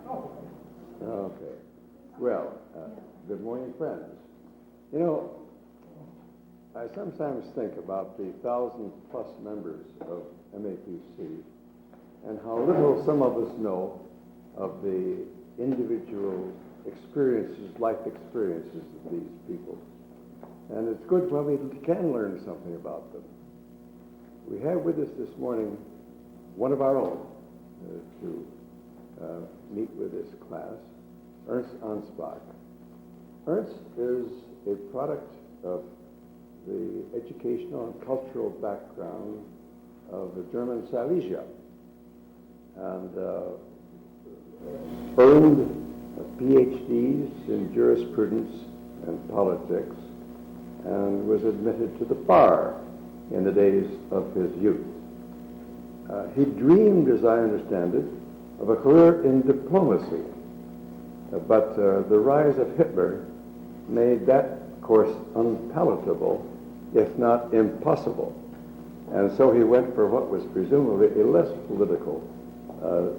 Okay. Well, good morning, friends. You know, I sometimes think about the 1,000-plus members of MAPC and how little some of us know of the individual experiences, life experiences of these people. And it's good when we can learn something about them. We have with us this morning one of our own to meet with this class, Ernst Anspach. Ernst is a product of the educational and cultural background of the German Silesia, and earned PhDs in jurisprudence and politics, and was admitted to the bar in the days of his youth. He dreamed, as I understand it, of a career in diplomacy, but the rise of Hitler made that course unpalatable, if not impossible. And so he went for what was presumably a less political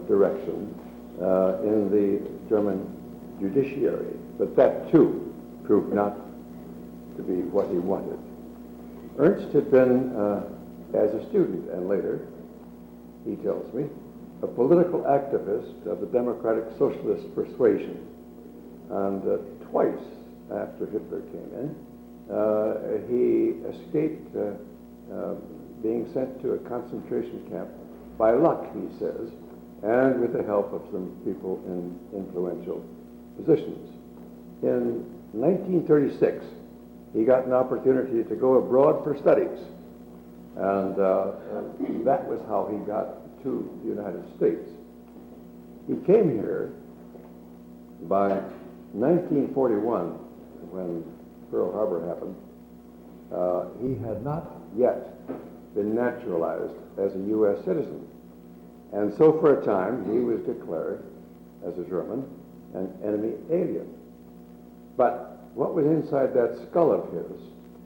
direction in the German judiciary. But that, too, proved not to be what he wanted. Ernst had been, as a student and later, he tells me, a political activist of the Democratic Socialist persuasion. And twice after Hitler came in, he escaped being sent to a concentration camp by luck, he says, and with the help of some people in influential positions. In 1936, he got an opportunity to go abroad for studies, and that was how he got to the United States. He came here by 1941, when Pearl Harbor happened. He had not yet been naturalized as a U.S. citizen. And so for a time, he was declared, as a German, an enemy alien. But what was inside that skull of his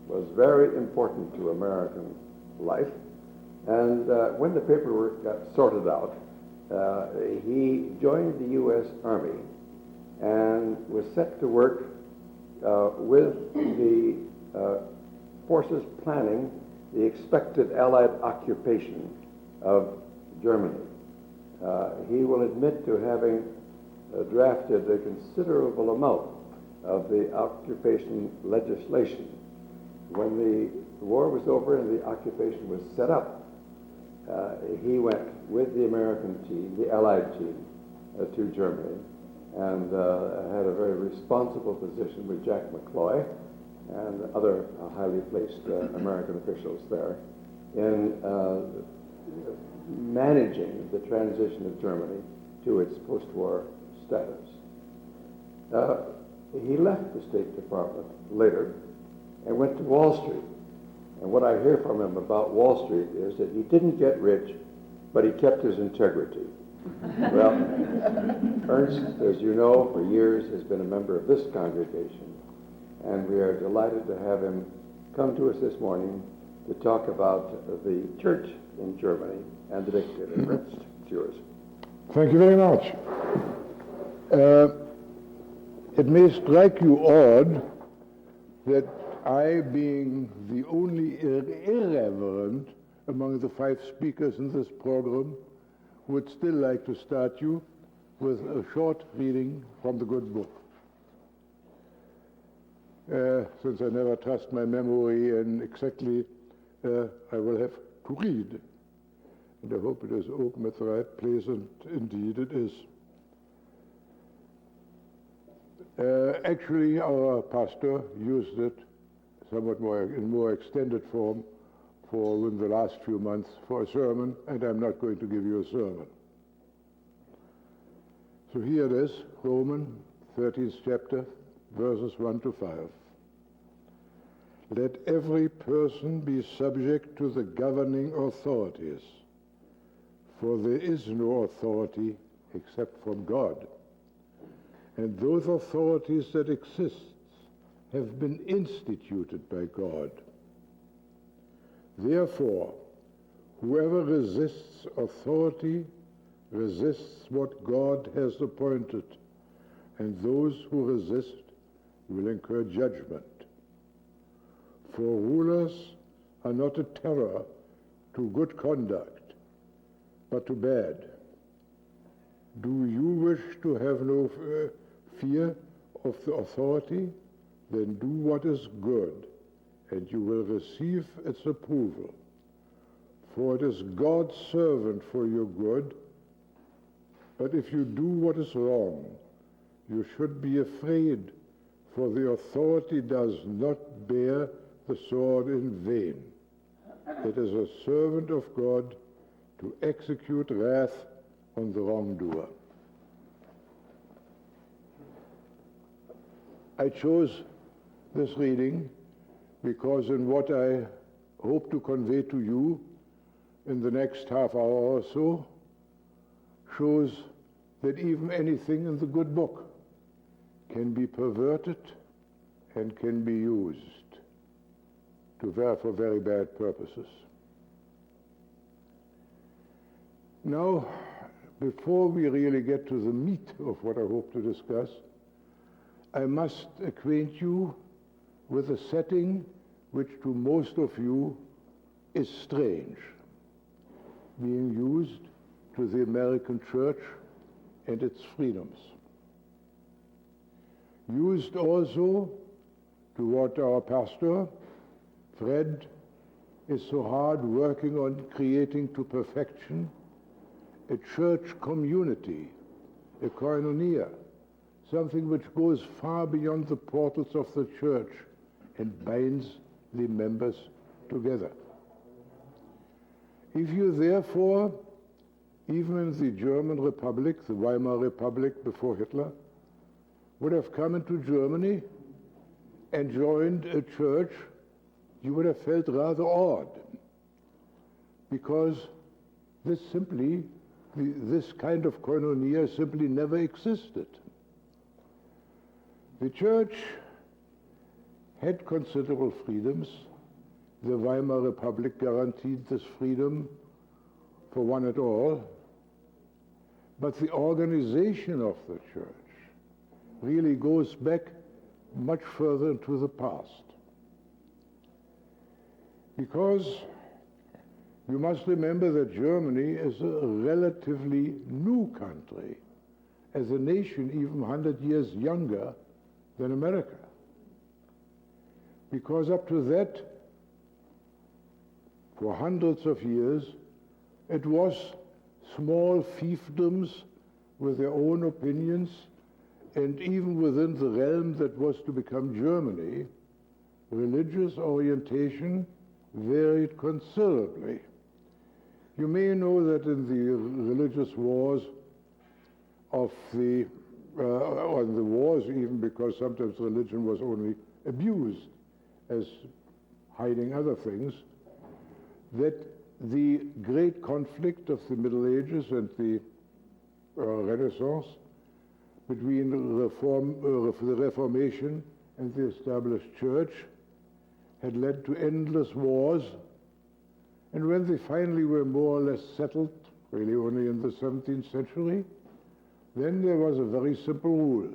was very important to American life. And when the paperwork got sorted out, he joined the U.S. Army and was set to work with the forces planning the expected Allied occupation of Germany. He will admit to having drafted a considerable amount of the occupation legislation. When the war was over and the occupation was set up, he went with the American team, the Allied team, to Germany, and had a very responsible position with Jack McCloy and other highly placed American officials there in managing the transition of Germany to its post-war status. He left the State Department later and went to Wall Street. And what I hear from him about Wall Street is that he didn't get rich, but he kept his integrity. Well, Ernst, as you know, for years has been a member of this congregation, and we are delighted to have him come to us this morning to talk about the church in Germany and the dictator. Ernst, it's yours. Thank you very much. It may strike you odd that I, being the only irreverent among the 5 speakers in this program, would still like to start you with a short reading from the good book. Since I never trust my memory, and exactly I will have to read. And I hope it is open at the right place, and indeed it is. Actually, our pastor used it somewhat more in more extended form for in the last few months for a sermon, and I'm not going to give you a sermon. So here it is, Romans 13th chapter, verses 1 to 5. Let every person be subject to the governing authorities, for there is no authority except from God. And those authorities that exist have been instituted by God. Therefore, whoever resists authority resists what God has appointed, and those who resist will incur judgment. For rulers are not a terror to good conduct, but to bad. Do you wish to have no fear of the authority? Then do what is good, and you will receive its approval. For it is God's servant for your good. But if you do what is wrong, you should be afraid, for the authority does not bear the sword in vain. It is a servant of God to execute wrath on the wrongdoer. I chose this reading because in what I hope to convey to you in the next half hour or so shows that even anything in the good book can be perverted and can be used for very bad purposes. Now, before we really get to the meat of what I hope to discuss, I must acquaint you with a setting which to most of you is strange, being used to the American church and its freedoms. Used also to what our pastor, Fred, is so hard working on creating to perfection, a church community, a koinonia, something which goes far beyond the portals of the church and binds the members together. If you therefore, even in the German Republic, the Weimar Republic before Hitler, would have come into Germany and joined a church, you would have felt rather odd, because this kind of koinonia simply never existed. The church had considerable freedoms. The Weimar Republic guaranteed this freedom for one and all, but the organization of the church really goes back much further into the past. Because you must remember that Germany is a relatively new country, as a nation even 100 years younger than America. Because up to that, for hundreds of years, it was small fiefdoms with their own opinions, and even within the realm that was to become Germany, religious orientation varied considerably. You may know that in the religious wars of the wars, even because sometimes religion was only abused as hiding other things, that the great conflict of the Middle Ages and the Renaissance between the Reformation and the established church had led to endless wars, and when they finally were more or less settled, really only in the 17th century, then there was a very simple rule.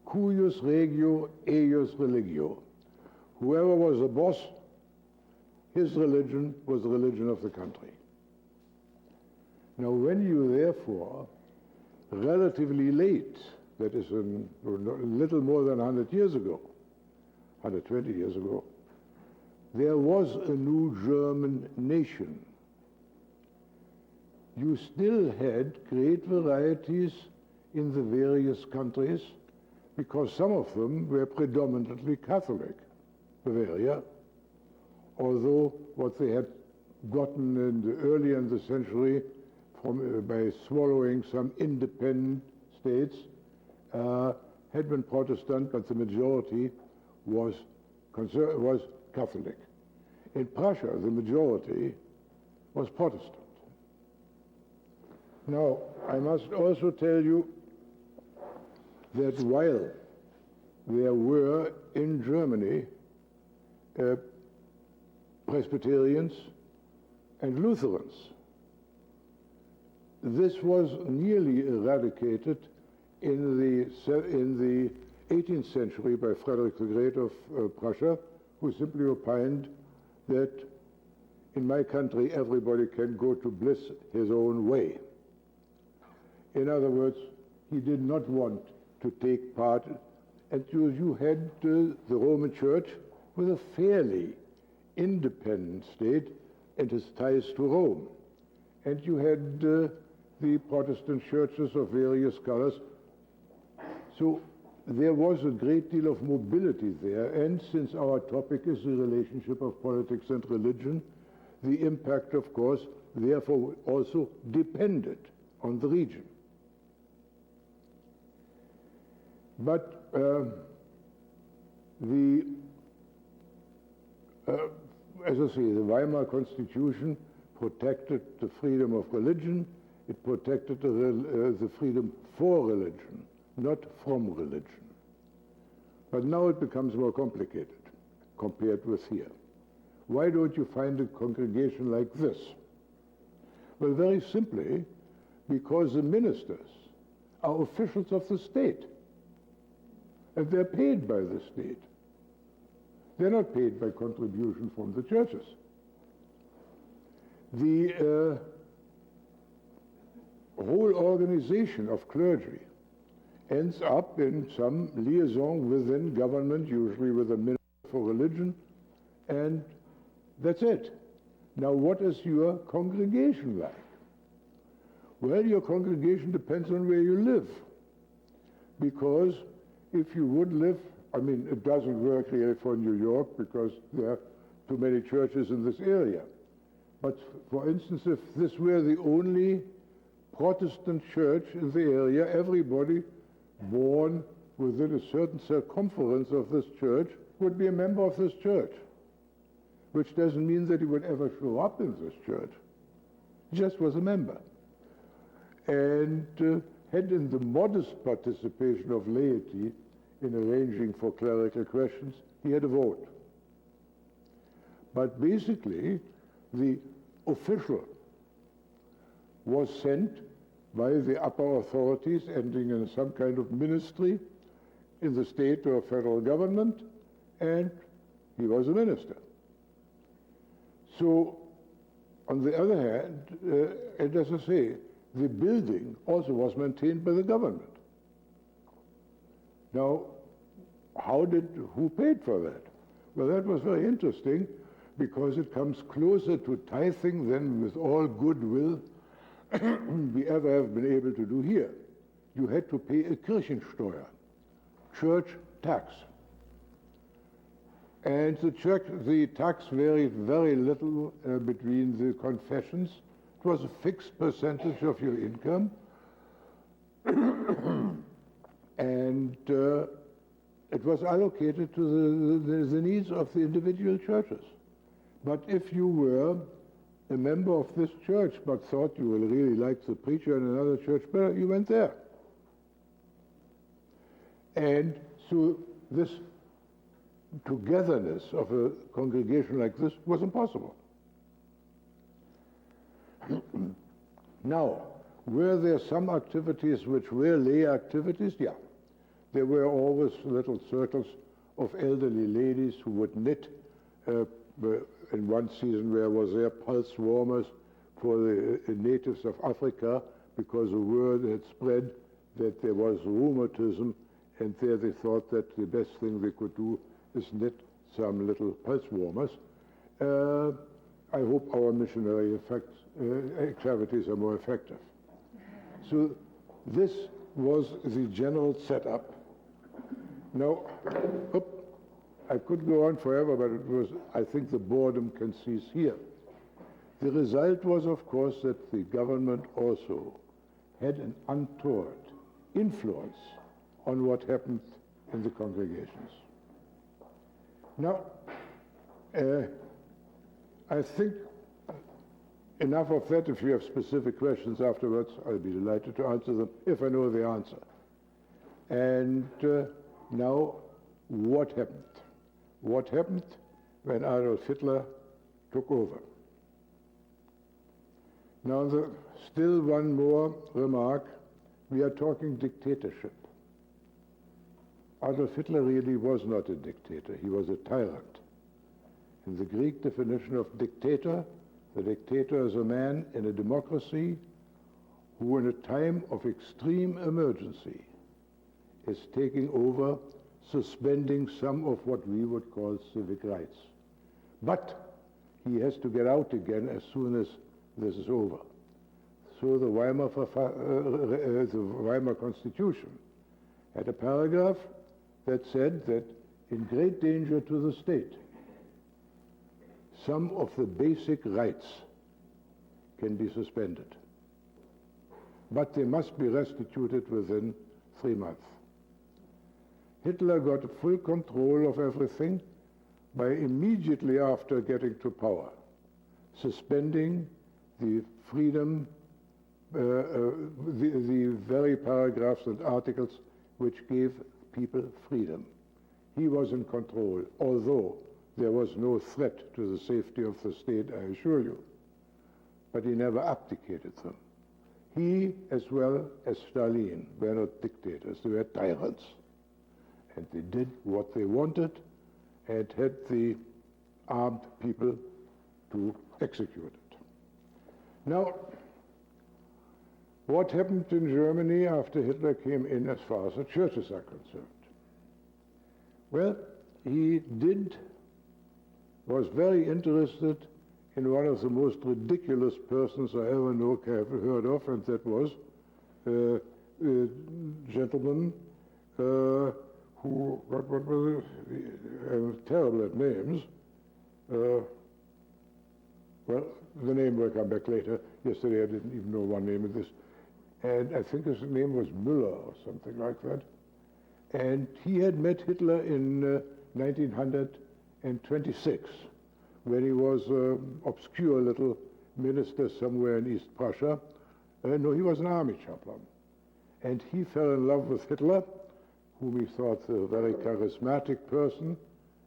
Cuius regio, eius religio. Whoever was the boss, his religion was the religion of the country. Now, when you therefore, relatively late, that is a little more than 100 years ago, 120 years ago, there was a new German nation. You still had great varieties in the various countries, because some of them were predominantly Catholic. Bavaria, although what they had gotten earlier in the century by swallowing some independent states had been Protestant, but the majority was Catholic. In Prussia, the majority was Protestant. Now, I must also tell you that while there were in Germany Presbyterians and Lutherans, this was nearly eradicated in the 18th century by Frederick the Great of Prussia, who simply opined that in my country everybody can go to bliss his own way. In other words, he did not want to take part, and you had the Roman Church with a fairly independent state and his ties to Rome. And you had the Protestant churches of various colors. So there was a great deal of mobility there, and since our topic is the relationship of politics and religion, the impact, of course, therefore also depended on the region. But as I say, the Weimar Constitution protected the freedom of religion. It protected the freedom for religion, not from religion. But now it becomes more complicated compared with here. Why don't you find a congregation like this? Well, very simply, because the ministers are officials of the state, and they're paid by the state. They're not paid by contribution from the churches. The whole organization of clergy ends up in some liaison within government, usually with a minister for religion, and that's it. Now, what is your congregation like? Well, your congregation depends on where you live, because if you would live, I mean, it doesn't work really for New York because there are too many churches in this area. But for instance, if this were the only Protestant church in the area, everybody born within a certain circumference of this church would be a member of this church, which doesn't mean that he would ever show up in this church. He just was a member. And had in the modest participation of laity in arranging for clerical questions, he had a vote. But basically, the official was sent by the upper authorities, ending in some kind of ministry in the state or federal government, and he was a minister. So, on the other hand, and as I say, the building also was maintained by the government. Now, who paid for that? Well, that was very interesting because it comes closer to tithing than with all goodwill we ever have been able to do here. You had to pay a Kirchensteuer, church tax. And the tax varied very little between the confessions. It was a fixed percentage of your income. And it was allocated to the needs of the individual churches. But if you were a member of this church but thought you really liked the preacher in another church better, you went there. And so this togetherness of a congregation like this was impossible. Now, were there some activities which were lay activities? Yeah. There were always little circles of elderly ladies who would knit. In one season there was their pulse warmers for the natives of Africa, because the word had spread that there was rheumatism, and there they thought that the best thing they could do is knit some little pulse warmers. I hope our missionary activities are more effective. So this was the general setup. Now, I could go on forever, but I think the boredom can cease here. The result was, of course, that the government also had an untoward influence on what happened in the congregations. Now, I think enough of that. If you have specific questions afterwards, I'll be delighted to answer them if I know the answer. And now, what happened? What happened when Adolf Hitler took over? Now, still one more remark. We are talking dictatorship. Adolf Hitler really was not a dictator. He was a tyrant. In the Greek definition of dictator, the dictator is a man in a democracy who in a time of extreme emergency is taking over, suspending some of what we would call civic rights. But he has to get out again as soon as this is over. So the Weimar Constitution had a paragraph that said that in great danger to the state, some of the basic rights can be suspended, but they must be restituted within 3 months. Hitler got full control of everything by immediately after getting to power, suspending the freedom, the very paragraphs and articles which gave people freedom. He was in control, although there was no threat to the safety of the state, I assure you. But he never abdicated them. He, as well as Stalin, were not dictators, they were tyrants. And they did what they wanted and had the armed people to execute it. Now, what happened in Germany after Hitler came in as far as the churches are concerned? Well, he was very interested in one of the most ridiculous persons I ever heard of, and that was a gentleman who, what was it? Terrible at names. Well, the name will come back later. Yesterday I didn't even know one name of this. And I think his name was Müller or something like that. And he had met Hitler in 1926, when he was an obscure little minister somewhere in East Prussia. No, he was an army chaplain. And he fell in love with Hitler, whom he thought a very charismatic person,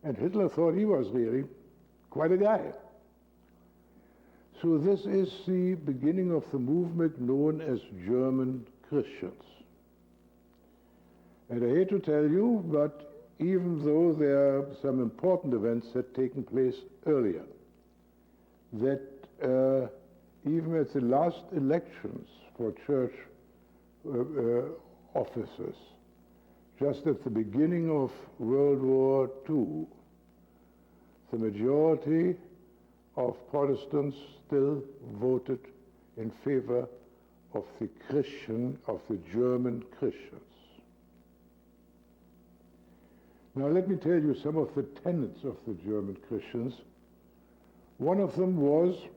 and Hitler thought he was really quite a guy. So this is the beginning of the movement known as German Christians. And I hate to tell you, but even though there are some important events that had taken place earlier, that even at the last elections for church officers, just at the beginning of World War II, the majority of Protestants still voted in favor of the German Christians. Now let me tell you some of the tenets of the German Christians. One of them was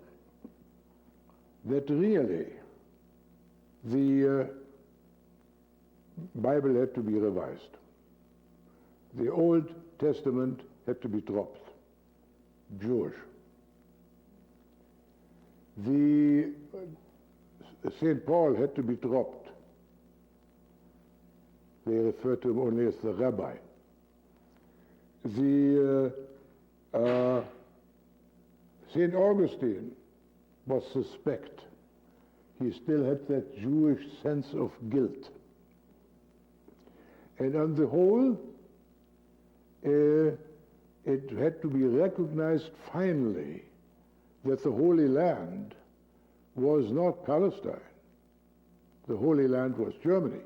that really the Bible had to be revised. The Old Testament had to be dropped, Jewish. The St. Paul had to be dropped. They refer to him only as the rabbi. The St. Augustine was suspect. He still had that Jewish sense of guilt. And on the whole, it had to be recognized finally that the Holy Land was not Palestine. The Holy Land was Germany.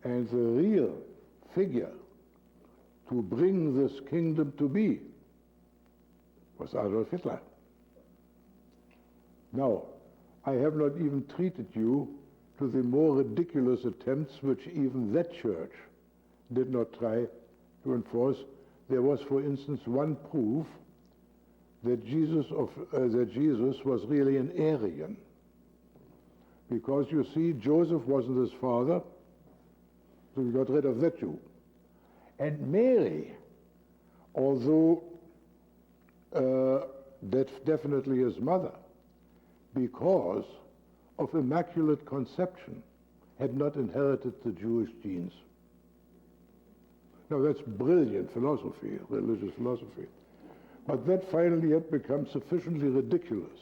And the real figure to bring this kingdom to be was Adolf Hitler. Now, I have not even treated you to the more ridiculous attempts which even that church did not try to enforce. There was, for instance, one proof that Jesus was really an Aryan. Because you see, Joseph wasn't his father, so he got rid of that Jew. And Mary, although that's definitely his mother, because of Immaculate Conception, had not inherited the Jewish genes. Now that's brilliant philosophy, religious philosophy. But that finally had become sufficiently ridiculous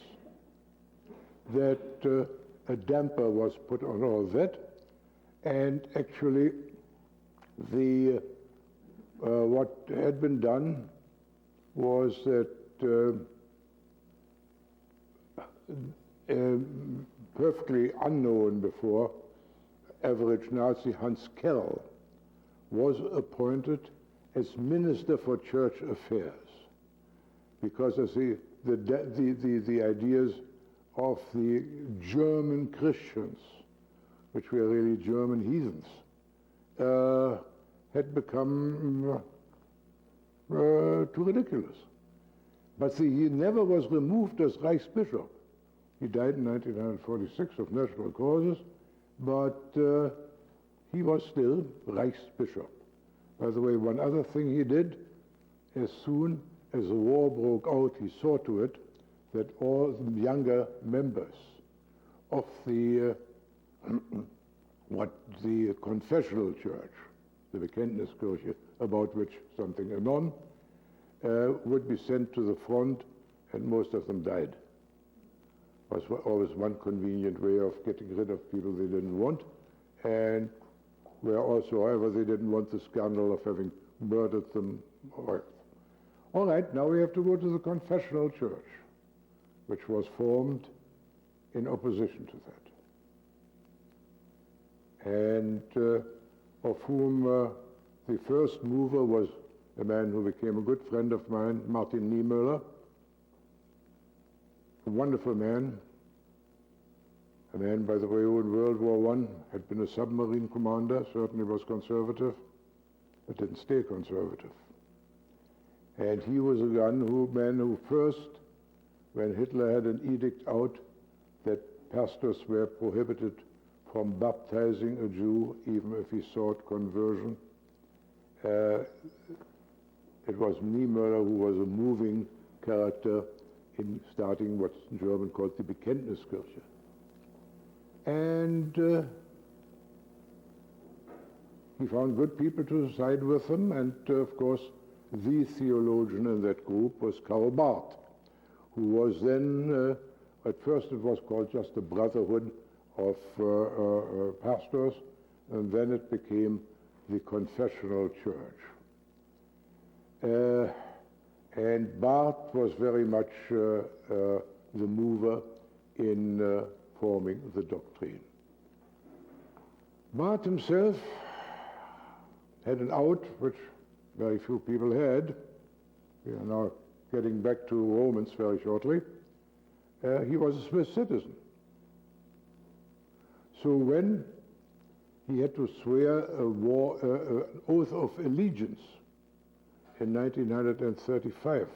that a damper was put on all that, and actually what had been done was that perfectly unknown before, average Nazi Hans Kerrl was appointed as Minister for Church Affairs because of the ideas of the German Christians, which were really German heathens, had become too ridiculous. But he never was removed as Reichsbishop. He died in 1946 of natural causes, but he was still Reichsbishop. By the way, one other thing he did, as soon as the war broke out, he saw to it that all the younger members of the the confessional church, the Bekenntniskirche, about which something anon, would be sent to the front, and most of them died. It was always one convenient way of getting rid of people they didn't want, and where also, however, they didn't want the scandal of having murdered them. All right, now we have to go to the confessional church, which was formed in opposition to that, and of whom the first mover was a man who became a good friend of mine, Martin Niemöller, a wonderful man, a man, by the way, who in World War I had been a submarine commander, certainly was conservative, but didn't stay conservative. And he was a man who first, when Hitler had an edict out that pastors were prohibited from baptizing a Jew, even if he sought conversion, it was Niemöller who was a moving character in starting what's in German called the Bekenntniskirche. And he found good people to side with him, and of course the theologian in that group was Karl Barth, who was then, at first it was called just the Brotherhood of Pastors, and then it became the Confessional Church. And Barth was very much the mover in forming the doctrine. Barth himself had an out which very few people had. We are now getting back to Romans very shortly. He was a Swiss citizen. So when he had to swear an oath of allegiance in 1935,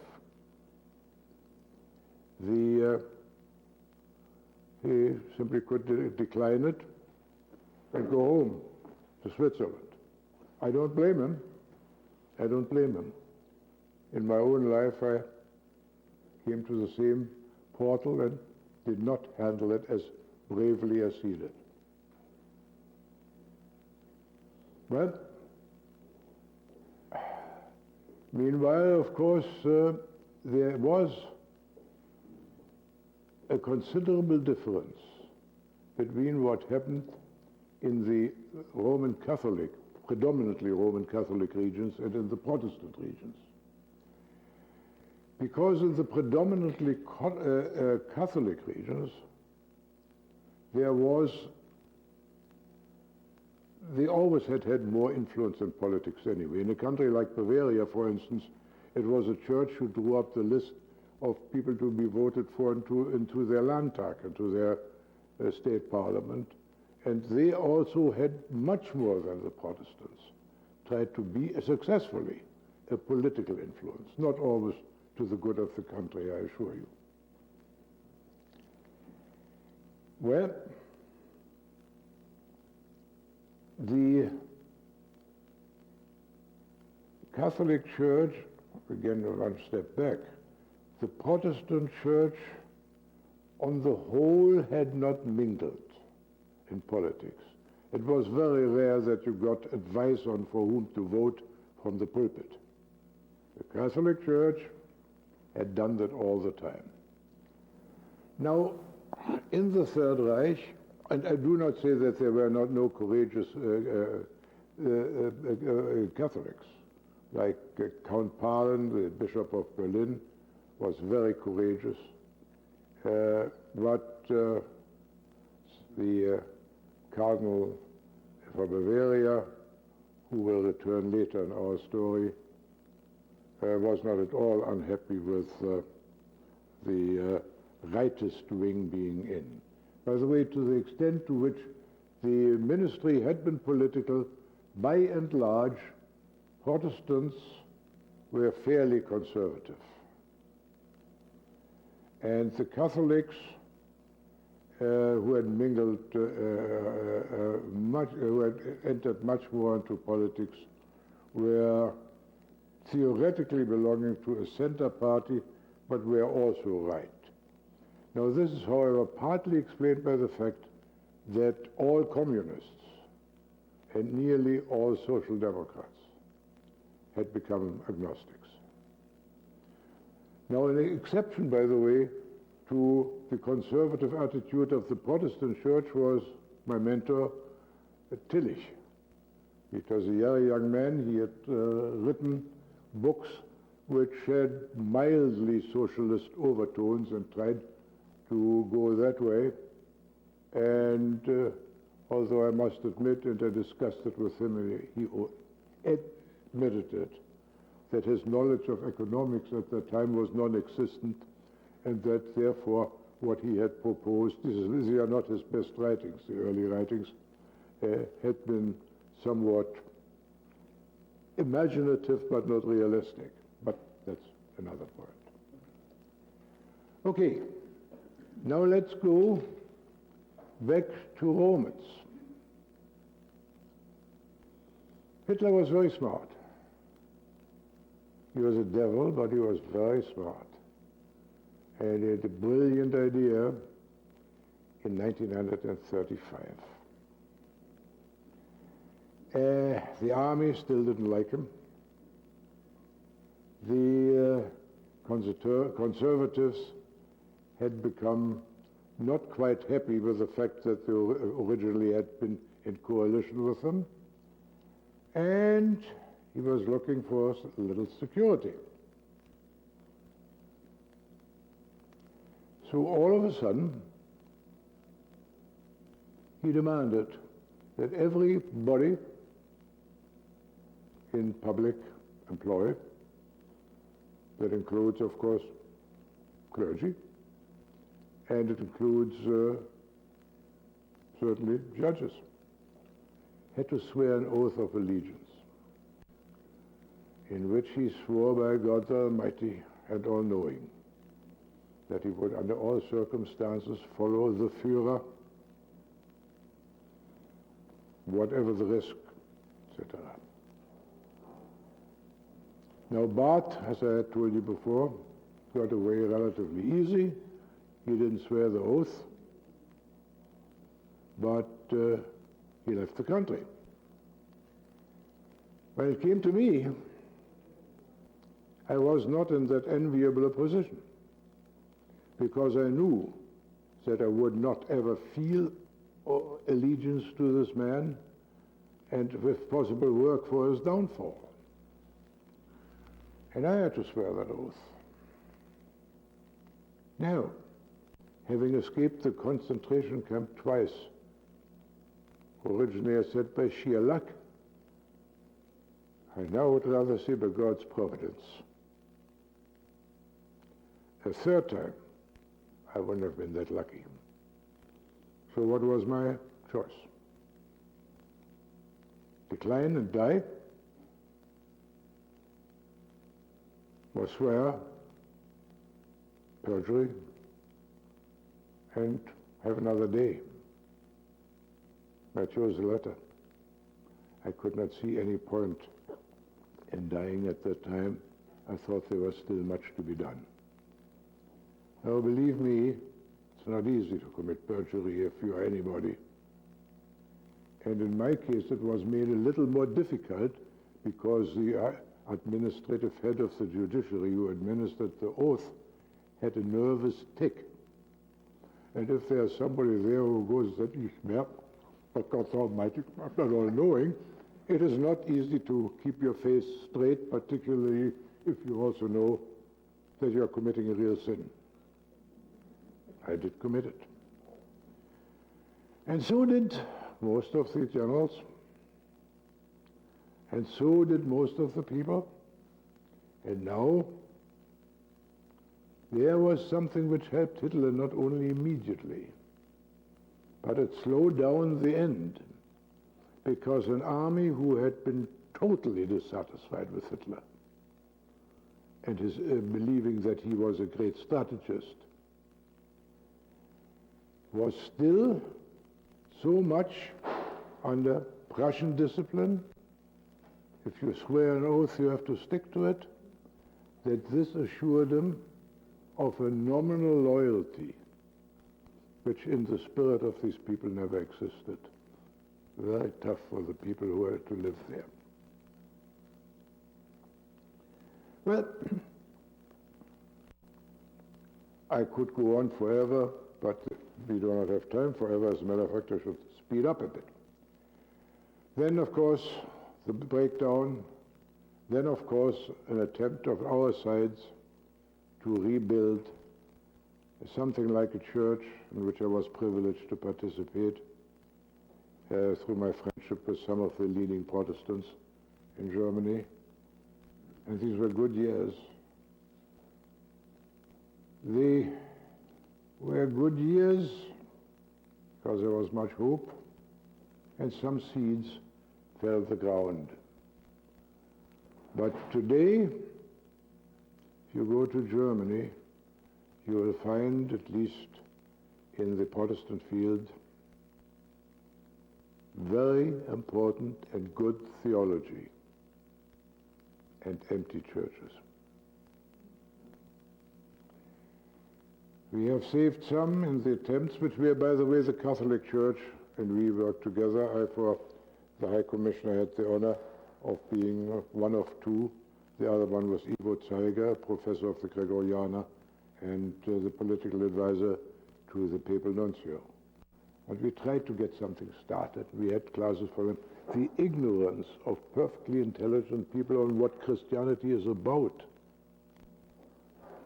he simply could decline it and go home to Switzerland. I don't blame him. I don't blame him. In my own life, I came to the same portal and did not handle it as bravely as he did. But meanwhile, of course, there was a considerable difference between what happened in the Roman Catholic, predominantly Roman Catholic regions, and in the Protestant regions. Because in the predominantly Catholic regions, they always had more influence in politics anyway. In a country like Bavaria, for instance, it was a church who drew up the list of people to be voted for into their Landtag, into their state parliament. And they also had much more than the Protestants tried to be successfully a political influence, not always to the good of the country, I assure you. Well, the Catholic Church, again one step back, the Protestant Church on the whole had not mingled in politics. It was very rare that you got advice on for whom to vote from the pulpit. The Catholic Church had done that all the time. Now, in the Third Reich, and I do not say that there were no courageous Catholics, like Count Pahlen, the Bishop of Berlin, was very courageous, but the Cardinal from Bavaria, who will return later in our story, was not at all unhappy with the rightist wing being in. By the way, to the extent to which the ministry had been political, by and large, Protestants were fairly conservative. And the Catholics, who had mingled who had entered much more into politics, were theoretically belonging to a center party, but were also right. Now, this is, however, partly explained by the fact that all communists and nearly all social democrats had become agnostics. Now, an exception, by the way, to the conservative attitude of the Protestant church was my mentor, Tillich. Because a very young man, he had written books which had mildly socialist overtones and tried to go that way. And although I must admit, and I discussed it with him, he admitted it, that his knowledge of economics at that time was non-existent, and that therefore what he had proposed, these are not his best writings, the early writings, had been somewhat imaginative but not realistic. But that's another point. Okay, now let's go back to Romans. Hitler was very smart. He was a devil, but he was very smart. And he had a brilliant idea in 1935. The army still didn't like him. The conservatives had become not quite happy with the fact that they originally had been in coalition with him, and he was looking for a little security. So all of a sudden, he demanded that everybody in public employ, that includes, of course, clergy, and it includes certainly judges, had to swear an oath of allegiance, in which he swore by God the Almighty and all-knowing that he would under all circumstances follow the Führer, whatever the risk, etc. Now Barth, as I had told you before, got away relatively easy. He didn't swear the oath, but he left the country. When it came to me, I was not in that enviable a position, because I knew that I would not ever feel allegiance to this man, and if possible work for his downfall. And I had to swear that oath. Now, having escaped the concentration camp twice, originally I said by sheer luck, I now would rather say by God's providence. A third time, I wouldn't have been that lucky. So what was my choice? Decline and die, or swear, perjury, and have another day. I chose the latter. I could not see any point in dying at that time. I thought there was still much to be done. Now, believe me, it's not easy to commit perjury if you are anybody. And in my case, it was made a little more difficult because the administrative head of the judiciary who administered the oath had a nervous tic. And if there's somebody there who goes that ich merke, but God Almighty, I'm not all knowing, it is not easy to keep your face straight, particularly if you also know that you're committing a real sin. I did commit it. And so did most of the generals. And so did most of the people. And now, there was something which helped Hitler not only immediately, but it slowed down the end, because an army who had been totally dissatisfied with Hitler and his believing that he was a great strategist was still so much under Prussian discipline. If you swear an oath, you have to stick to it, that this assured him of a nominal loyalty, which in the spirit of these people never existed. Very tough for the people who had to live there. Well, I could go on forever, but we do not have time forever. As a matter of fact, I should speed up a bit. Then, of course, the breakdown. Then, of course, an attempt of our sides to rebuild something like a church in which I was privileged to participate through my friendship with some of the leading Protestants in Germany. And these were good years. They were good years because there was much hope, and some seeds fell to the ground. But today, if you go to Germany, you will find, at least in the Protestant field, very important and good theology and empty churches. We have saved some in the attempts, which were, by the way, the Catholic Church, and we worked together. I, for the High Commissioner, had the honor of being one of two. The other one was Ivo Zeiger, professor of the Gregoriana, and the political advisor to the Papal Nuncio. And we tried to get something started. We had classes for them. The ignorance of perfectly intelligent people on what Christianity is about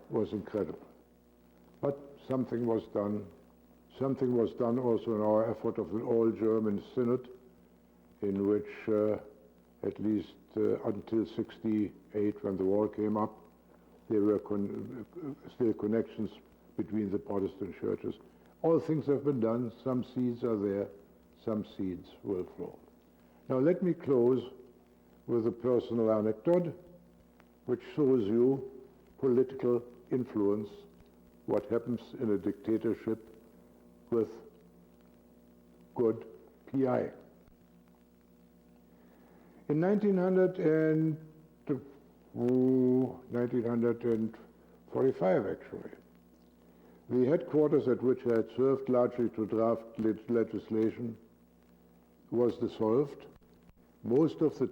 was incredible. But something was done. Something was done also in our effort of an all-German synod, in which at least until '68, when the war came up, there were still connections between the Protestant churches. All things have been done. Some seeds are there. Some seeds will flow. Now let me close with a personal anecdote which shows you political influence, what happens in a dictatorship with good PI. In 1945, actually, the headquarters at which I had served largely to draft legislation was dissolved. Most of the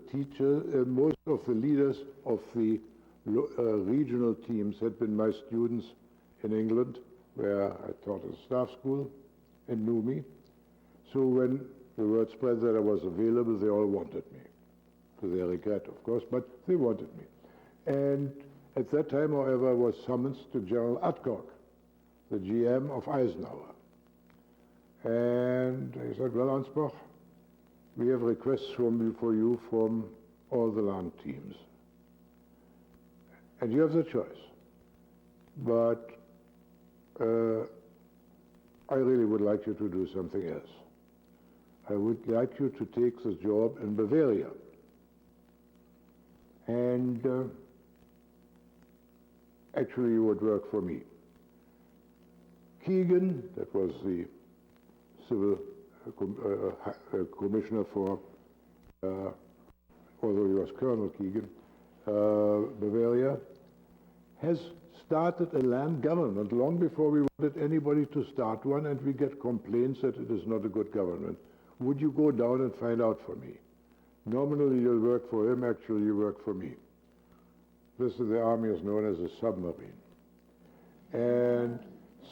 most of the leaders of the regional teams had been my students in England, where I taught at a staff school and knew me. So when the word spread that I was available, they all wanted me. To their regret, of course, but they wanted me. And at that time, however, I was summoned to General Adcock, the GM of Eisenhower. And he said, well, Anspach, we have requests for you from all the land teams. And you have the choice. But I really would like you to do something else. I would like you to take the job in Bavaria. And actually you would work for me. Keegan, that was the civil commissioner for, although he was Colonel Keegan, Bavaria, has started a land government long before we wanted anybody to start one, and we get complaints that it is not a good government. Would you go down and find out for me? Nominally you'll work for him, actually you work for me. This is the army is known as a submarine. And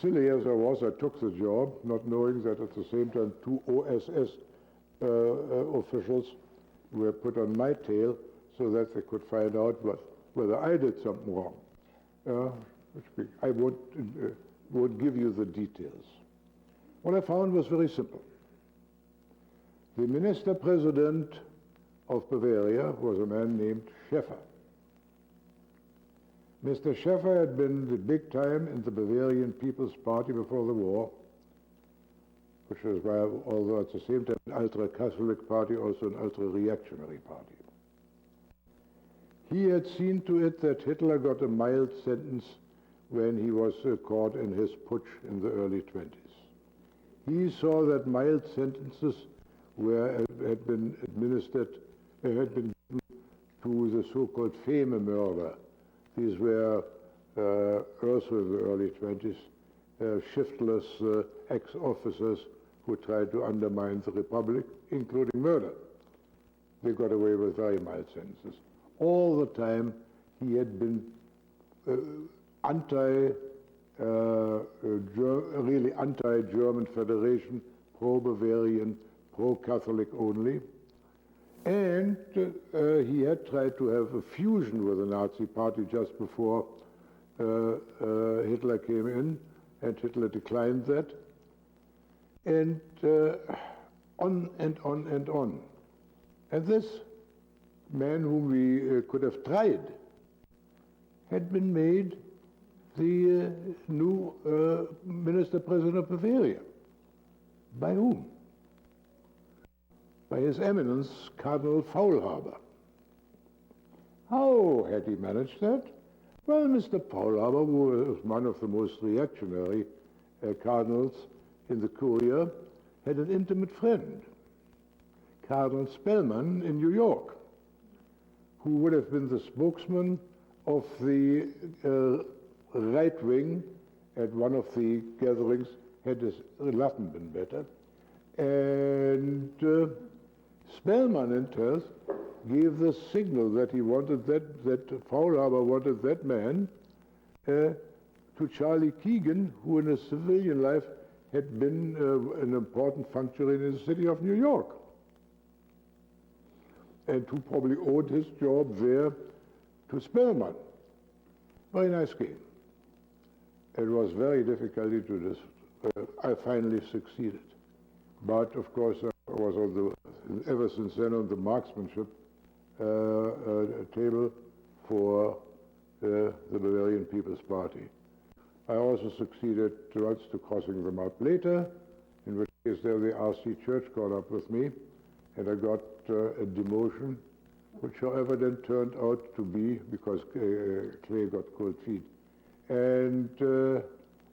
silly as I was, I took the job, not knowing that at the same time 2 OSS officials were put on my tail so that they could find out whether I did something wrong. I won't give you the details. What I found was very simple. The minister-president of Bavaria was a man named Schäffer. Mr. Schäffer had been the big time in the Bavarian People's Party before the war, which was, although at the same time an ultra-Catholic party, also an ultra-reactionary party. He had seen to it that Hitler got a mild sentence when he was caught in his putsch in the early 20s. He saw that mild sentences had been administered, had been given to the so-called Feme murder. These were also in the early 20s, shiftless ex-officers who tried to undermine the Republic, including murder. They got away with very mild sentences. All the time he had been really anti-German Federation, pro-Bavarian, pro-Catholic only. And he had tried to have a fusion with the Nazi party just before Hitler came in, and Hitler declined that. And on and on and on. And this man whom we could have tried had been made the new Minister-President of Bavaria. By whom? By His Eminence, Cardinal Faulhaber. How had he managed that? Well, Mr. Faulhaber, who was one of the most reactionary cardinals in the Curia, had an intimate friend, Cardinal Spellman in New York, who would have been the spokesman of the right wing at one of the gatherings, had his Latin been better. And Spellman, in turn, gave the signal that he wanted that Faulhaber wanted that man to Charlie Keegan, who in his civilian life had been an important functionary in the city of New York, and who probably owed his job there to Spellman. Very nice game. It was very difficult to do this. I finally succeeded. But of course, I was ever since then on the marksmanship table for the Bavarian People's Party. I also succeeded once to crossing them up later, in which case there the RC Church caught up with me, and I got a demotion, which however then turned out to be, because Clay got cold feet. And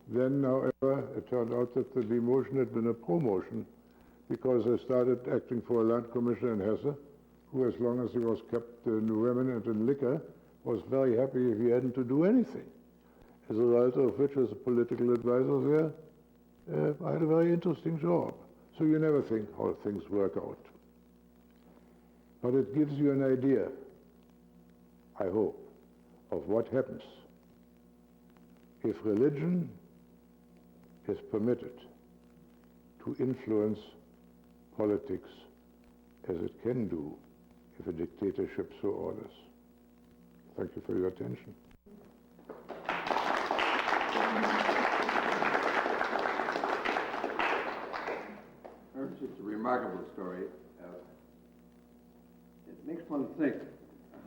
then, however, it turned out that the demotion had been a promotion, because I started acting for a land commissioner in Hesse, who, as long as he was kept in women and in liquor, was very happy if he hadn't to do anything. As a result of which, as a political advisor there, I had a very interesting job. So you never think how things work out. But it gives you an idea, I hope, of what happens if religion is permitted to influence politics as it can do if a dictatorship so orders. Thank you for your attention. Ernst, it's a remarkable story. It makes one think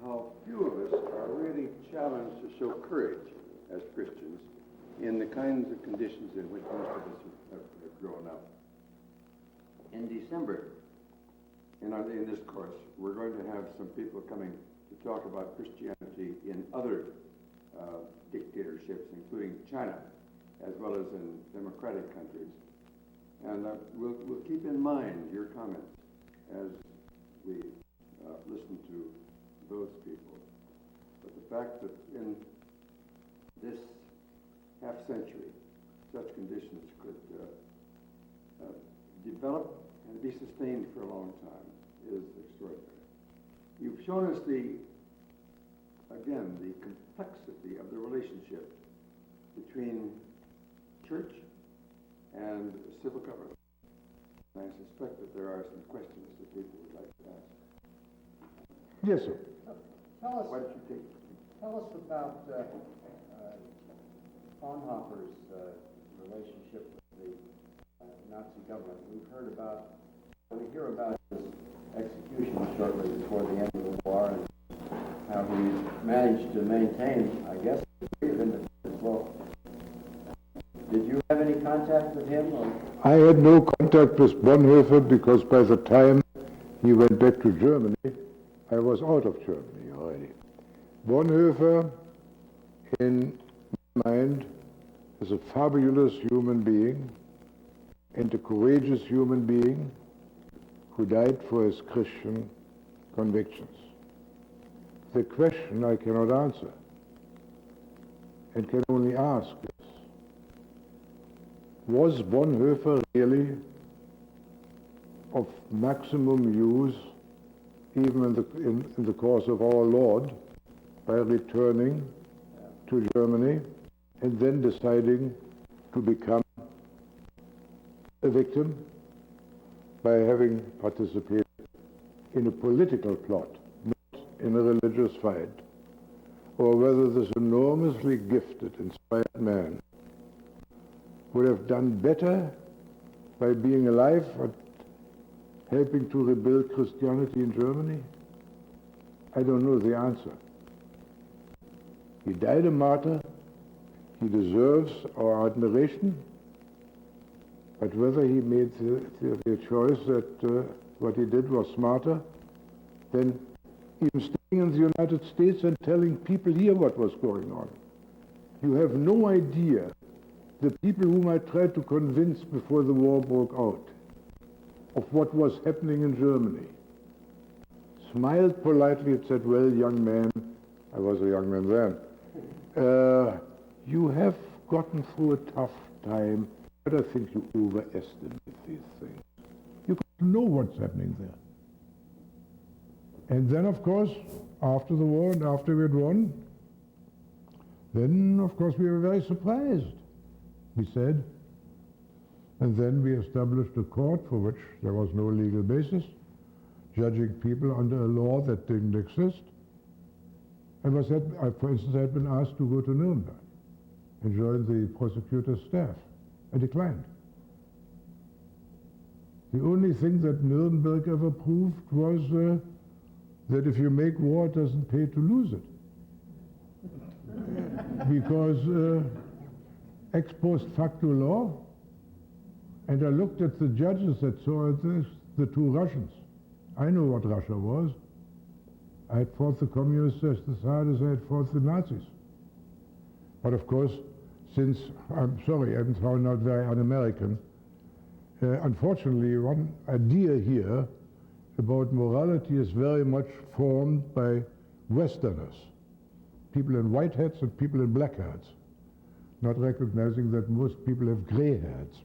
how few of us are really challenged to show courage as Christians in the kinds of conditions in which most of us have grown up. In December, in this course, we're going to have some people coming to talk about Christianity in other dictatorships, including China, as well as in democratic countries. And we'll keep in mind your comments as we listen to those people. But the fact that in this half century, such conditions could develop and be sustained for a long time is extraordinary. You've shown us the complexity of the relationship between church and civil government. And I suspect that there are some questions that people would like to ask. Yes, sir. Why don't you take? Tell us about Bonhoeffer's relationship with the Nazi government. We hear about his execution shortly before the end of the war and how he managed to maintain, I guess, a degree of independence. Well, did you have any contact with him? Or? I had no contact with Bonhoeffer because by the time he went back to Germany, I was out of Germany already. Bonhoeffer, in my mind, is a fabulous human being and a courageous human being who died for his Christian convictions. The question I cannot answer and can only ask is, was Bonhoeffer really of maximum use even in the course of our Lord by returning to Germany and then deciding to become a victim by having participated in a political plot, not in a religious fight, or whether this enormously gifted, inspired man would have done better by being alive and helping to rebuild Christianity in Germany? I don't know the answer. He died a martyr. He deserves our admiration. But whether he made the choice that what he did was smarter than even staying in the United States and telling people here what was going on. You have no idea the people whom I tried to convince before the war broke out of what was happening in Germany smiled politely and said, well, young man, I was a young man then, you have gotten through a tough time, but I think you overestimate these things. You don't know what's happening there. And then, of course, after the war and after we had won, then, of course, we were very surprised, we said. And then we established a court for which there was no legal basis, judging people under a law that didn't exist. And was that, for instance, I had been asked to go to Nuremberg and join the prosecutor's staff. I declined. The only thing that Nuremberg ever proved was that if you make war, it doesn't pay to lose it. Because ex post facto law, and I looked at the judges that saw this, the two Russians. I know what Russia was. I had fought the communists just as hard as I had fought the Nazis. But of course, since, I'm sorry, I'm found out very un-American, unfortunately, one idea here about morality is very much formed by Westerners, people in white hats and people in black hats, not recognizing that most people have gray hats.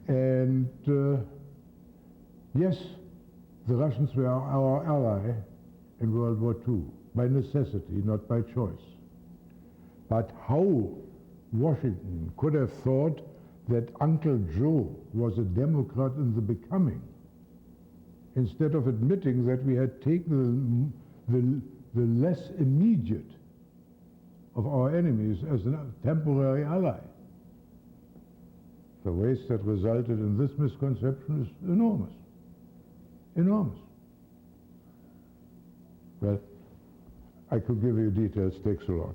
And yes, the Russians were our ally in World War II, by necessity, not by choice. But how Washington could have thought that Uncle Joe was a Democrat in the becoming, instead of admitting that we had taken the less immediate of our enemies as a temporary ally. The waste that resulted in this misconception is enormous. Enormous. Well, I could give you details, takes so long.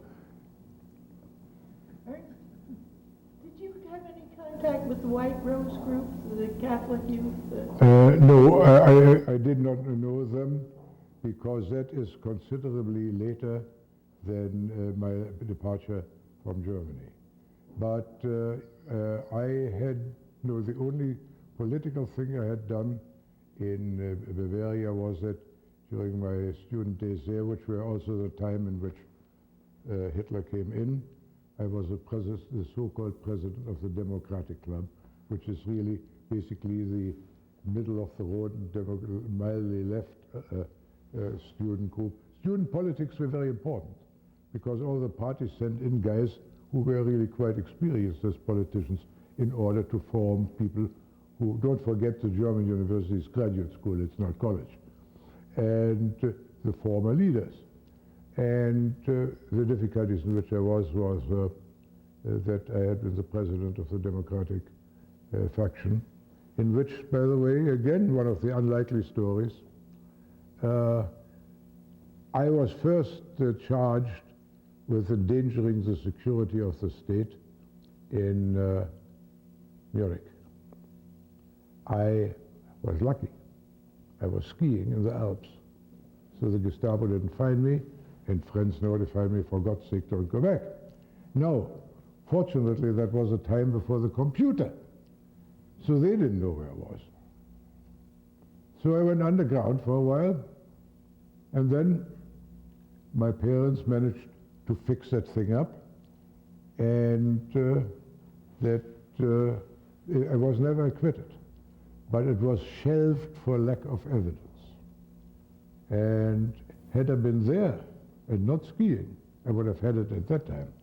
Did you have any contact with the White Rose Group, the Catholic youth? No, I did not know them because that is considerably later than my departure from Germany. But the only political thing I had done in Bavaria was that during my student days there, which were also the time in which Hitler came in, I was the so-called president of the Democratic Club, which is really basically the middle of the road, mildly left student group. Student politics were very important because all the parties sent in guys who were really quite experienced as politicians in order to form people who, don't forget the German university's graduate school, it's not college, and the former leaders. And the difficulties in which I was that I had been the president of the Democratic faction, in which, by the way, again, one of the unlikely stories, I was first charged with endangering the security of the state in Munich. I was lucky. I was skiing in the Alps. So the Gestapo didn't find me, and friends notified me, for God's sake, don't go back. No, fortunately, that was a time before the computer. So they didn't know where I was. So I went underground for a while, and then my parents managed to fix that thing up, and I was never acquitted. But it was shelved for lack of evidence. And had I been there and not skiing, I would have had it at that time,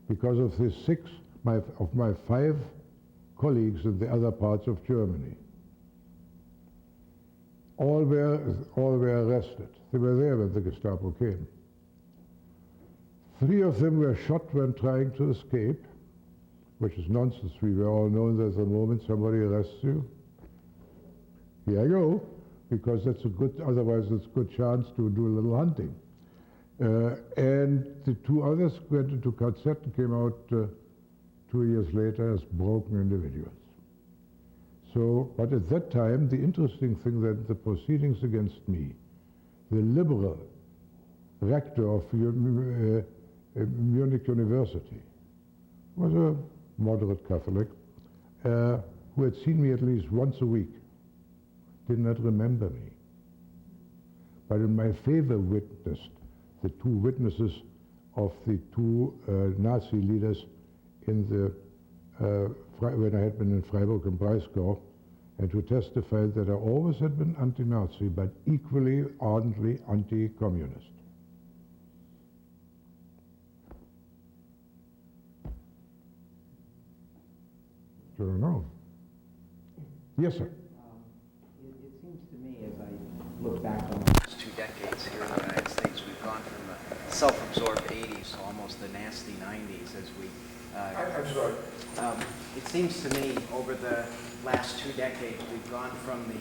because of the of my 5 colleagues in the other parts of Germany. All were arrested. They were there when the Gestapo came. 3 of them were shot when trying to escape, which is nonsense. We were all known that the moment somebody arrests you, here I go, because that's a good, otherwise it's a good chance to do a little hunting. And the 2 others went into KZ and came out 2 years later as broken individuals. So, but at that time, the interesting thing that the proceedings against me, the liberal rector of Munich University, was a moderate Catholic, who had seen me at least once a week, did not remember me. But in my favor witnessed the 2 witnesses of the 2 Nazi leaders in the when I had been in Freiburg and Breisgau, and who testified that I always had been anti-Nazi, but equally ardently anti-communist. I don't know. Yes, sir. It seems to me, as I look back on the last 2 decades here in the United States, we've gone from the self-absorbed 80s to almost the nasty 90s as we... I'm sorry. It seems to me, over the last 2 decades, we've gone from the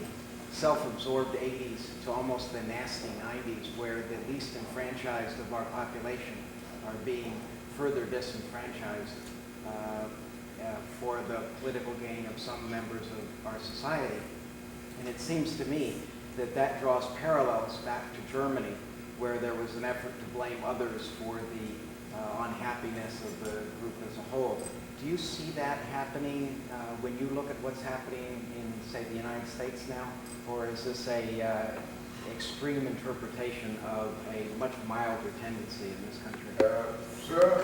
self-absorbed 80s to almost the nasty 90s, where the least enfranchised of our population are being further disenfranchised for the political gain of some members of our society. And it seems to me that that draws parallels back to Germany, where there was an effort to blame others for the unhappiness of the group as a whole. Do you see that happening when you look at what's happening in, say, the United States now? Or is this a extreme interpretation of a much milder tendency in this country? Sir,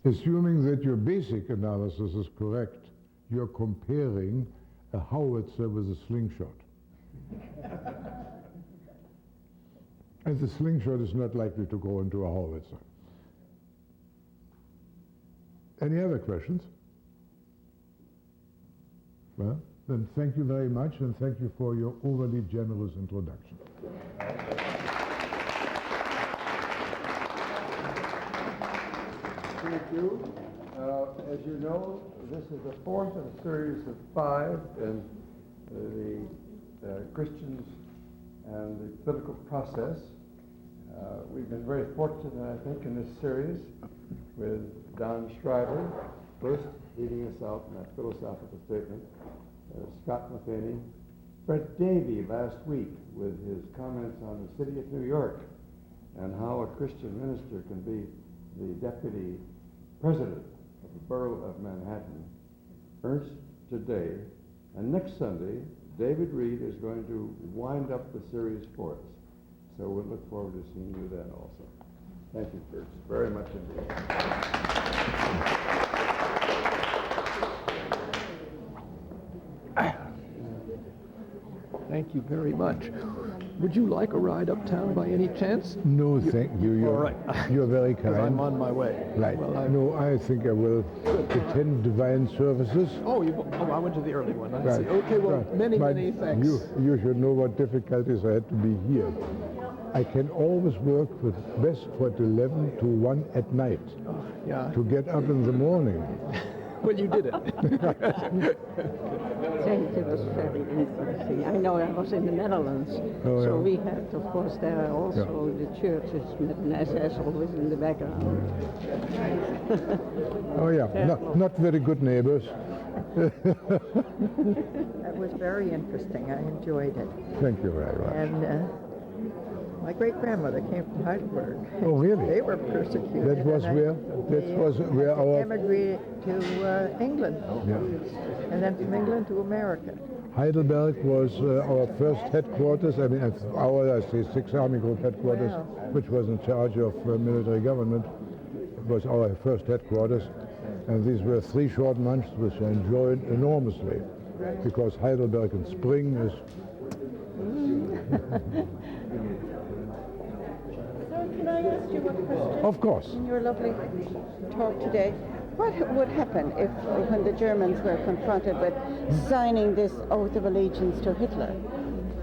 assuming that your basic analysis is correct, you're comparing a howitzer with a slingshot. And the slingshot is not likely to go into a howitzer. Any other questions? Well, then thank you very much, and thank you for your overly generous introduction. Thank you. As you know, this is the 4th of a series of 5 in the Christians and the political process. We've been very fortunate, I think, in this series with Don Schreiber, first leading us out in that philosophical statement, Scott Matheny, Fred Davey last week with his comments on the city of New York and how a Christian minister can be the deputy president of the borough of Manhattan, Ernst today, and next Sunday, David Reed is going to wind up the series for us. So we'll look forward to seeing you then also. Thank you, Fritz, very much indeed. Thank you very much. Would you like a ride uptown by any chance? No, thank you. You're, All right. You're very Because kind. I'm on my way. Right. Well, No, I think I will attend divine services. Oh, I went to the early one. I Right. see. Okay, well, Right. many thanks. You should know what difficulties I had to be here. I can always work with Westport 11 to 1 at night Yeah. to get up in the morning. Well, you did it. It was very interesting. I know I was in the Netherlands, Oh, so yeah. we had, of course, there are also the churches with an SS always in the background. Oh yeah, not very good neighbors. That was very interesting. I enjoyed it. Thank you very much. And my great-grandmother came from Heidelberg. Oh, really? They were persecuted. That was where our Emigrated to England, yeah. and then from England to America. Heidelberg was our first headquarters. I mean, I say Sixth Army Group headquarters, Wow. which was in charge of military government. It was our first headquarters, and these were 3 short months, which I enjoyed enormously, because Heidelberg in spring is. So can I ask you a question? Of course. In your lovely talk today, what would happen if, when the Germans were confronted with signing this oath of allegiance to Hitler?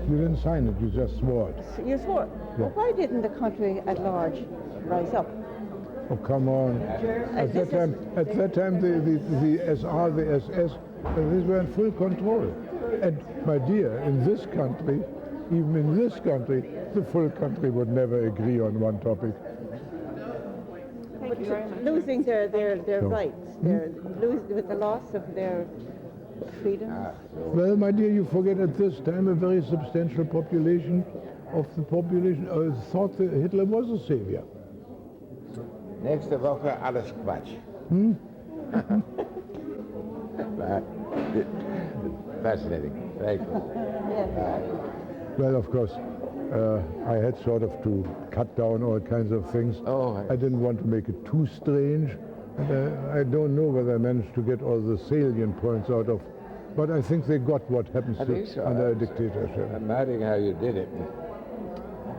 You didn't sign it, you just swore it. You swore. Well, why didn't the country at large rise up? Oh, come on. At that time, the SR, the SS, these were in full control. And, my dear, in this country, even in this country, the full country would never agree on one topic. Losing their rights, with the loss of their freedom. Well, my dear, you forget at this time a very substantial population of the population thought that Hitler was a savior. Nächste Woche alles Quatsch. Fascinating. Very cool. Well, of course, I had sort of to cut down all kinds of things. Oh, I didn't want to make it too strange. And I don't know whether I managed to get all the salient points out of, but I think they got what happens under a dictatorship. I'm admiring how you did it.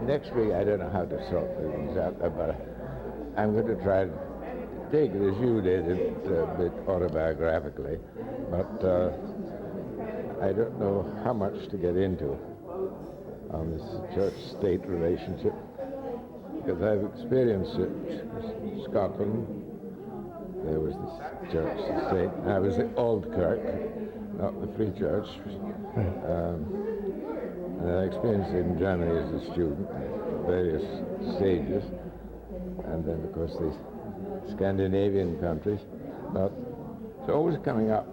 Next week, I don't know how to sort things out, but I'm going to try to take it as you did it, a bit autobiographically, but I don't know how much to get into on this church-state relationship, because I've experienced it in Scotland. There was this church, the state. I was the old kirk, not the free church. And I experienced it in Germany as a student, various stages, and then of course the Scandinavian countries. But it's always coming up.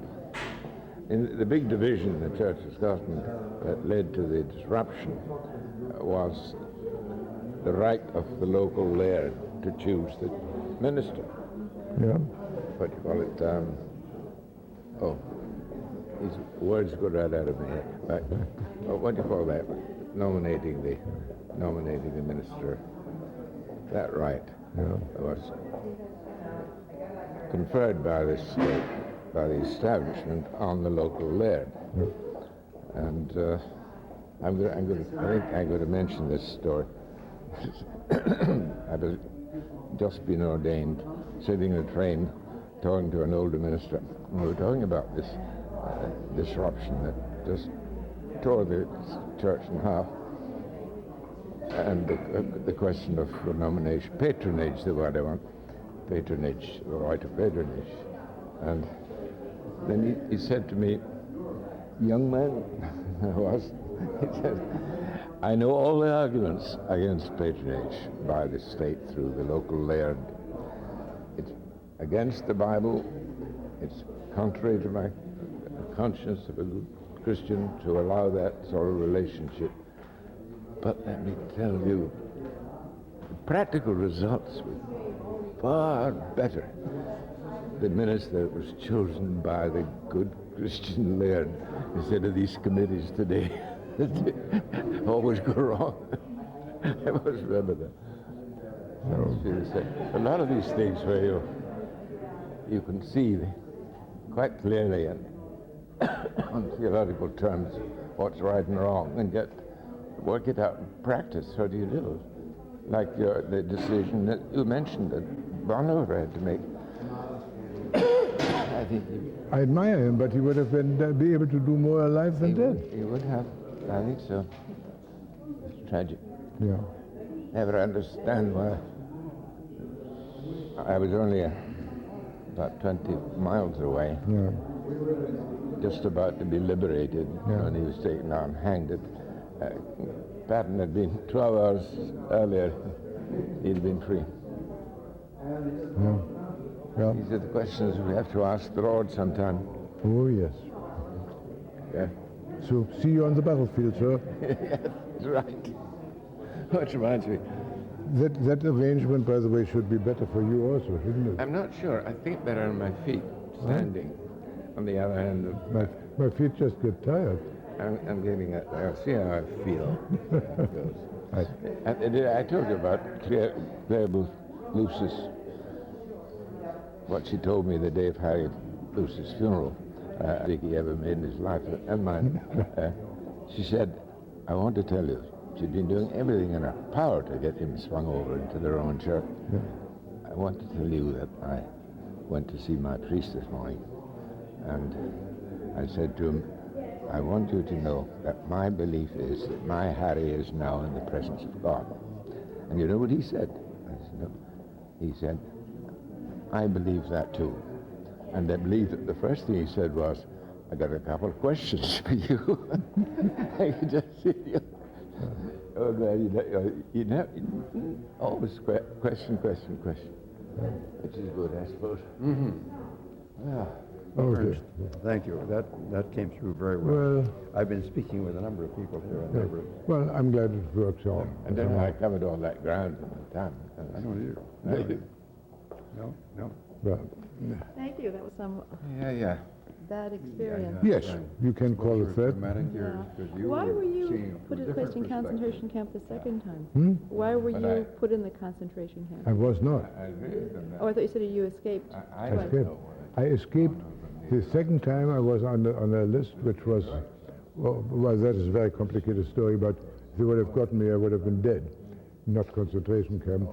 In the big division in the Church of Scotland that led to the disruption was the right of the local laird to choose the minister. Yeah. What do you call it? These words go right out of my head. Right? What do you call that? Nominating the minister. That right was conferred by the state, by the establishment, on the local laird. And I think I'm going to mention this story. I was just been ordained, sitting in a train, talking to an older minister. And we were talking about this disruption that just tore the church in half, and the question of nomination, patronage, the word I want, patronage, the right of patronage. And then he said to me, young man, he said, I know all the arguments against patronage by the state through the local laird. It's against the Bible, it's contrary to my conscience of a good Christian to allow that sort of relationship. But let me tell you, the practical results were far better. The minister was chosen by the good Christian laird instead of these committees today. Always go wrong. I must remember that. A lot of these things where you can see quite clearly and on theological terms what's right and wrong, and yet work it out in practice. What do you do? Like the decision that you mentioned that Bonhoeffer had to make. I think I admire him, but he would have been be able to do more alive than dead. he would have. I think so. It's tragic. Yeah. Never understand why. I was only about 20 miles away, Yeah. just about to be liberated when he was taken on, hanged. Patton had been 12 hours earlier. He'd been free. Yeah. Yeah. These are the questions we have to ask the Lord sometime. Oh yes. Yeah. So see you on the battlefield, sir. That's right. Which reminds me, That arrangement, by the way, should be better for you also, shouldn't it? I'm not sure. I think better on my feet, standing. On the other hand, My feet just get tired. I'm getting it. I'll see how I feel. I told you about Claire Luce's, what she told me the day of Harry Luce's funeral. I think he ever made in his life, and mine. She said, I want to tell you, she'd been doing everything in her power to get him swung over into the Roman Church. Yeah. I want to tell you that I went to see my priest this morning, and I said to him, I want you to know that my belief is that my Harry is now in the presence of God. And you know what he said? I said, no. He said, I believe that too. And I believe that the first thing he said was, I got a couple of questions for you. I could just see you. Oh, man, you know, always question, which is good, I suppose. Mm-hmm. Yeah. Okay. Ernst, thank you. That came through very well. I've been speaking with a number of people here. Well, I'm glad it works out. I don't know how I covered all that ground in the time. I don't either. No. Well, Thank you. That was some Yeah. bad experience. yes, you can call it that. Why were you put in placed in concentration camp the second time? Why were But you put in the concentration camp? I was not. I agree with them. Oh, I thought you said you escaped. I I escaped. I escaped. The second time I was on a list which was, well, that is a very complicated story, but if they would have gotten me, I would have been dead, not concentration camp.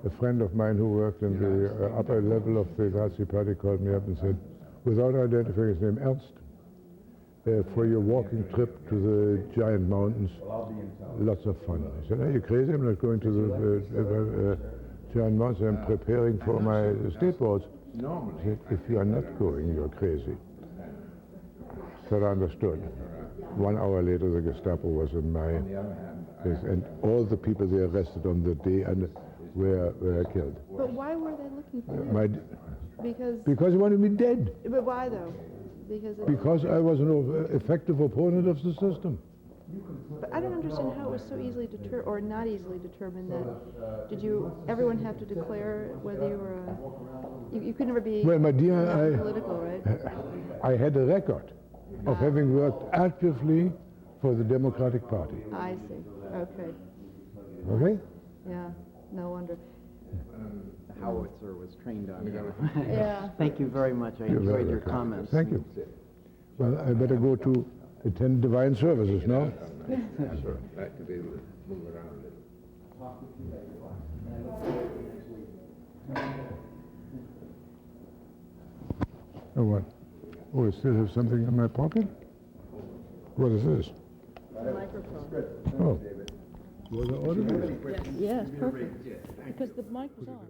A friend of mine who worked in the upper level of the Nazi party called me up and said, without identifying his name, Ernst, for your walking trip to the giant mountains, lots of fun. I said, are you crazy? I'm not going to the giant mountains. I'm preparing for my skateboards. He said, if you are not going, you're crazy. So I understood. 1 hour later, the Gestapo was in my place, and all the people they arrested on the day were killed. But why were they looking for you? Because they wanted me dead. But why though? Because I was an effective opponent of the system. But I don't understand how it was so easily or not easily determined that. Everyone have to declare whether you were you could never be Well, my dear, political, right? I had a record of having worked actively for the Democratic Party. I see. Okay. Okay? Yeah. No wonder. The howitzer was trained on you. Yeah. Thank you very much. I You're very enjoyed your welcome. comments. Thank you. Well, I better go to attend divine services now. Sure. Like to be able to move around a little. Oh, what? Oh, I still have something in my pocket? What is this? Microphone. Oh. Was it audible? Yes, perfect. Because the mic was on.